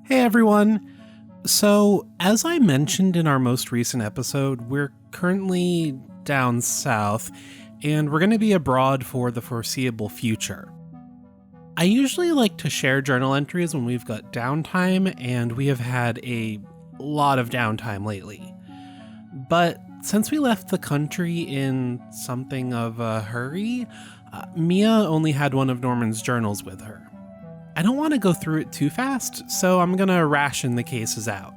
Hey everyone! So, as I mentioned in our most recent episode, we're currently down south, and we're going to be abroad for the foreseeable future. I usually like to share journal entries when we've got downtime, and we have had a lot of downtime lately. But since we left the country in something of a hurry, Mia only had one of Norman's journals with her. I don't want to go through it too fast, so I'm going to ration the cases out.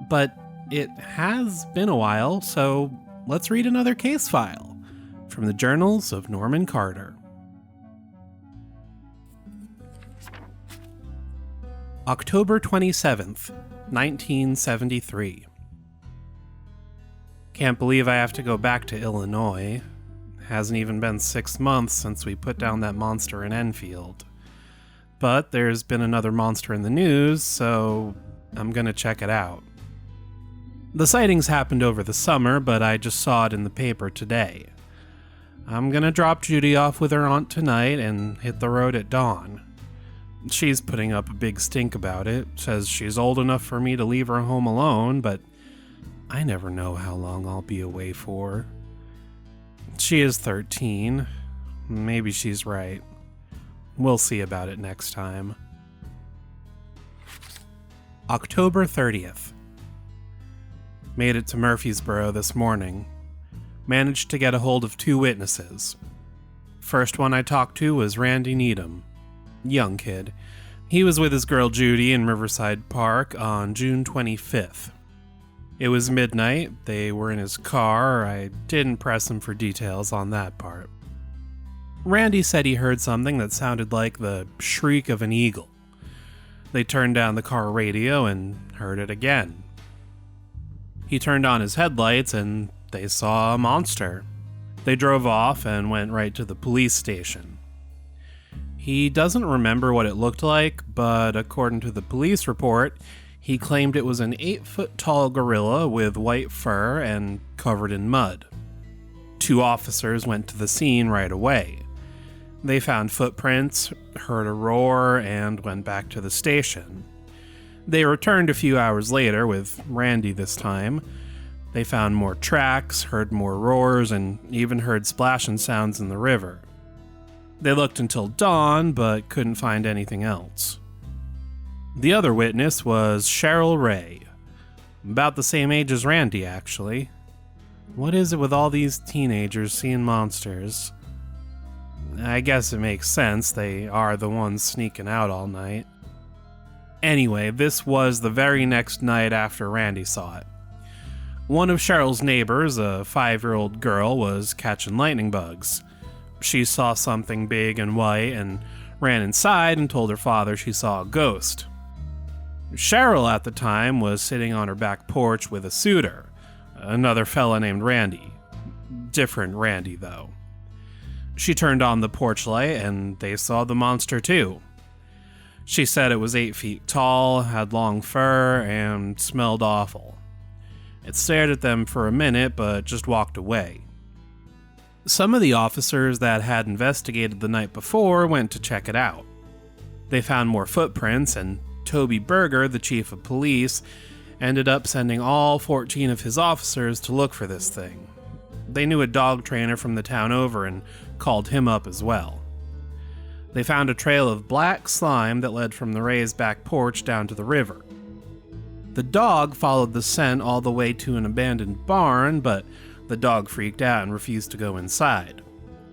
But it has been a while, so let's read another case file from the journals of Norman Carter. October 27th, 1973. Can't believe I have to go back to Illinois. Hasn't even been 6 months since we put down that monster in Enfield. But there's been another monster in the news, so I'm gonna check it out. The sightings happened over the summer, but I just saw it in the paper today. I'm gonna drop Judy off with her aunt tonight and hit the road at dawn. She's putting up a big stink about it, says she's old enough for me to leave her home alone, but I never know how long I'll be away for. She is 13. Maybe she's right. We'll see about it next time. October 30th. Made it to Murfreesboro this morning. Managed to get a hold of 2 witnesses. First one I talked to was Randy Needham. Young kid. He was with his girl Judy in Riverside Park on June 25th. It was midnight, they were in his car. I didn't press him for details on that part. Randy said he heard something that sounded like the shriek of an eagle. They turned down the car radio and heard it again. He turned on his headlights and they saw a monster. They drove off and went right to the police station. He doesn't remember what it looked like, but according to the police report, he claimed it was an 8-foot-tall gorilla with white fur and covered in mud. 2 officers went to the scene right away. They found footprints, heard a roar, and went back to the station. They returned a few hours later with Randy this time. They found more tracks, heard more roars, and even heard splashing sounds in the river. They looked until dawn, but couldn't find anything else. The other witness was Cheryl Ray. About the same age as Randy, actually. What is it with all these teenagers seeing monsters? I guess it makes sense, they are the ones sneaking out all night. Anyway, this was the very next night after Randy saw it. One of Cheryl's neighbors, a 5-year-old girl, was catching lightning bugs. She saw something big and white and ran inside and told her father she saw a ghost. Cheryl at the time was sitting on her back porch with a suitor, another fella named Randy. Different Randy, though. She turned on the porch light and they saw the monster too. She said it was 8 feet tall, had long fur, and smelled awful. It stared at them for a minute but just walked away. Some of the officers that had investigated the night before went to check it out. They found more footprints, and Toby Berger, the chief of police, ended up sending all 14 of his officers to look for this thing. They knew a dog trainer from the town over and called him up as well. They found a trail of black slime that led from the Ray's back porch down to the river. The dog followed the scent all the way to an abandoned barn, but the dog freaked out and refused to go inside.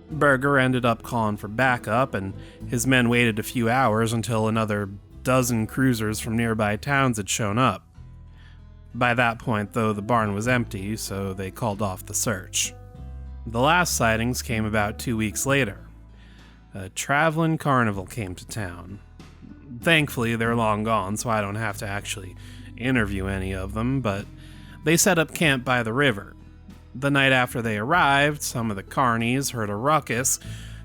Berger ended up calling for backup, and his men waited a few hours until another dozen cruisers from nearby towns had shown up. By that point, though, the barn was empty, so they called off the search. The last sightings came about 2 weeks later. A traveling carnival came to town. Thankfully, they're long gone, so I don't have to actually interview any of them, but they set up camp by the river. The night after they arrived, some of the carnies heard a ruckus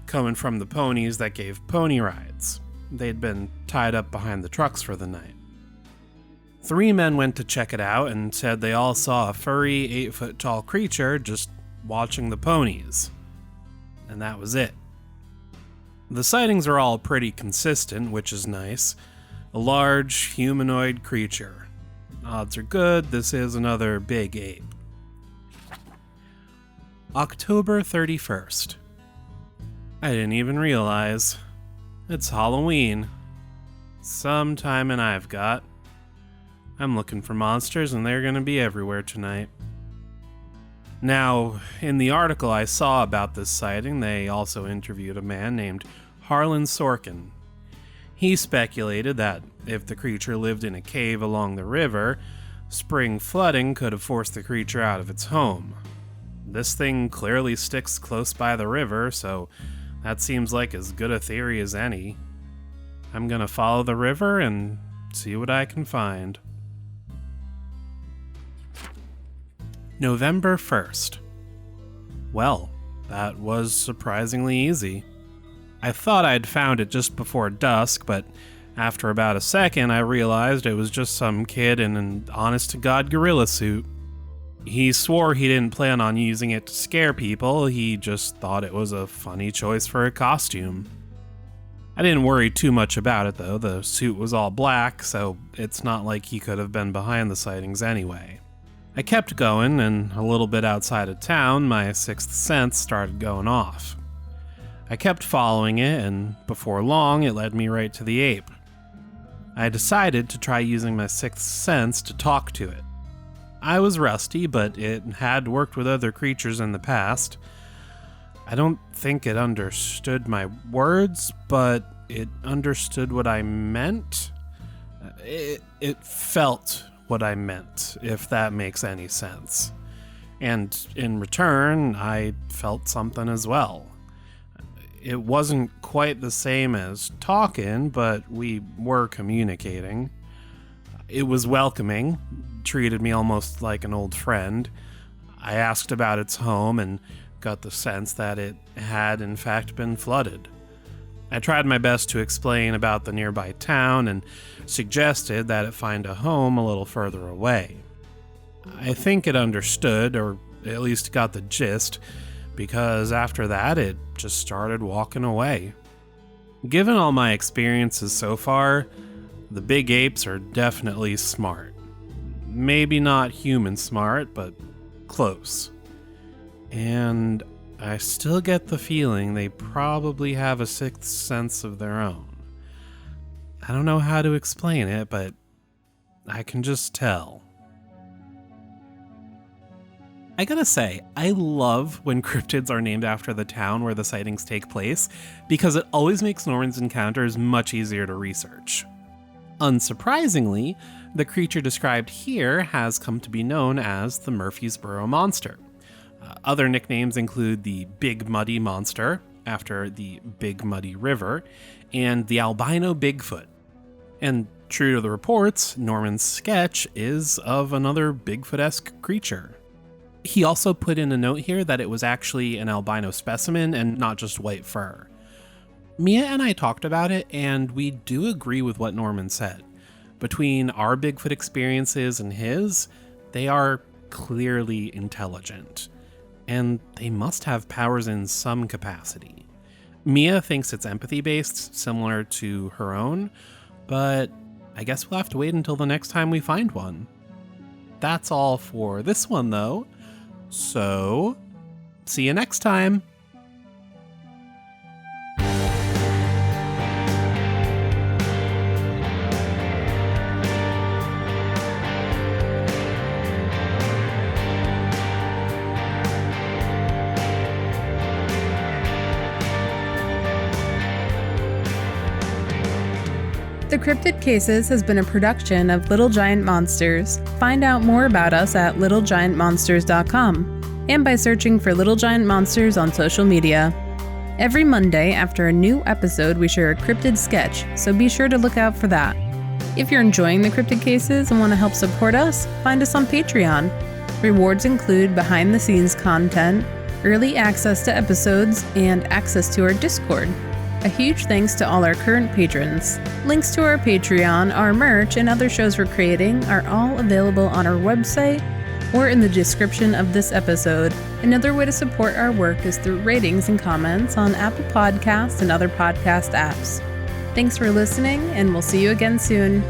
coming from the ponies that gave pony rides. They'd been tied up behind the trucks for the night. 3 men went to check it out and said they all saw a furry 8-foot-tall creature just watching the ponies. And that was it. The sightings are all pretty consistent, which is nice. A large humanoid creature. Odds are good this is another big ape. October 31st. I didn't even realize. It's Halloween. Some timing I've got. I'm looking for monsters and they're gonna be everywhere tonight. Now, in the article I saw about this sighting, they also interviewed a man named Harlan Sorkin. He speculated that if the creature lived in a cave along the river, spring flooding could have forced the creature out of its home. This thing clearly sticks close by the river, so that seems like as good a theory as any. I'm gonna follow the river and see what I can find. November 1st. Well, that was surprisingly easy. I thought I'd found it just before dusk, but after about a second I realized it was just some kid in an honest-to-God gorilla suit. He swore he didn't plan on using it to scare people, he just thought it was a funny choice for a costume. I didn't worry too much about it though, the suit was all black, so it's not like he could have been behind the sightings anyway. I kept going, and a little bit outside of town, my sixth sense started going off. I kept following it, and before long, it led me right to the ape. I decided to try using my sixth sense to talk to it. I was rusty, but it had worked with other creatures in the past. I don't think it understood my words, but it understood what I meant. It felt what I meant, if that makes any sense. And in return, I felt something as well. It wasn't quite the same as talking, but we were communicating. It was welcoming, treated me almost like an old friend. I asked about its home and got the sense that it had in fact been flooded. I tried my best to explain about the nearby town and suggested that it find a home a little further away. I think it understood, or at least got the gist, because after that it just started walking away. Given all my experiences so far, the big apes are definitely smart. Maybe not human smart, but close. And I still get the feeling they probably have a sixth sense of their own. I don't know how to explain it, but I can just tell. I gotta say, I love when cryptids are named after the town where the sightings take place, because it always makes Norman's encounters much easier to research. Unsurprisingly, the creature described here has come to be known as the Murfreesboro Monster. Other nicknames include the Big Muddy Monster, after the Big Muddy River, and the Albino Bigfoot. And true to the reports, Norman's sketch is of another Bigfoot-esque creature. He also put in a note here that it was actually an albino specimen and not just white fur. Mia and I talked about it, and we do agree with what Norman said. Between our Bigfoot experiences and his, they are clearly intelligent. And they must have powers in some capacity. Mia thinks it's empathy-based, similar to her own, but I guess we'll have to wait until the next time we find one. That's all for this one, though. So, see you next time! The Cryptid Cases has been a production of Little Giant Monsters. Find out more about us at littlegiantmonsters.com and by searching for Little Giant Monsters on social media. Every Monday after a new episode, we share a cryptid sketch, so be sure to look out for that. If you're enjoying the Cryptid Cases and want to help support us, find us on Patreon. Rewards include behind-the-scenes content, early access to episodes, and access to our Discord. A huge thanks to all our current patrons. Links to our Patreon, our merch, and other shows we're creating are all available on our website or in the description of this episode. Another way to support our work is through ratings and comments on Apple Podcasts and other podcast apps. Thanks for listening, and we'll see you again soon.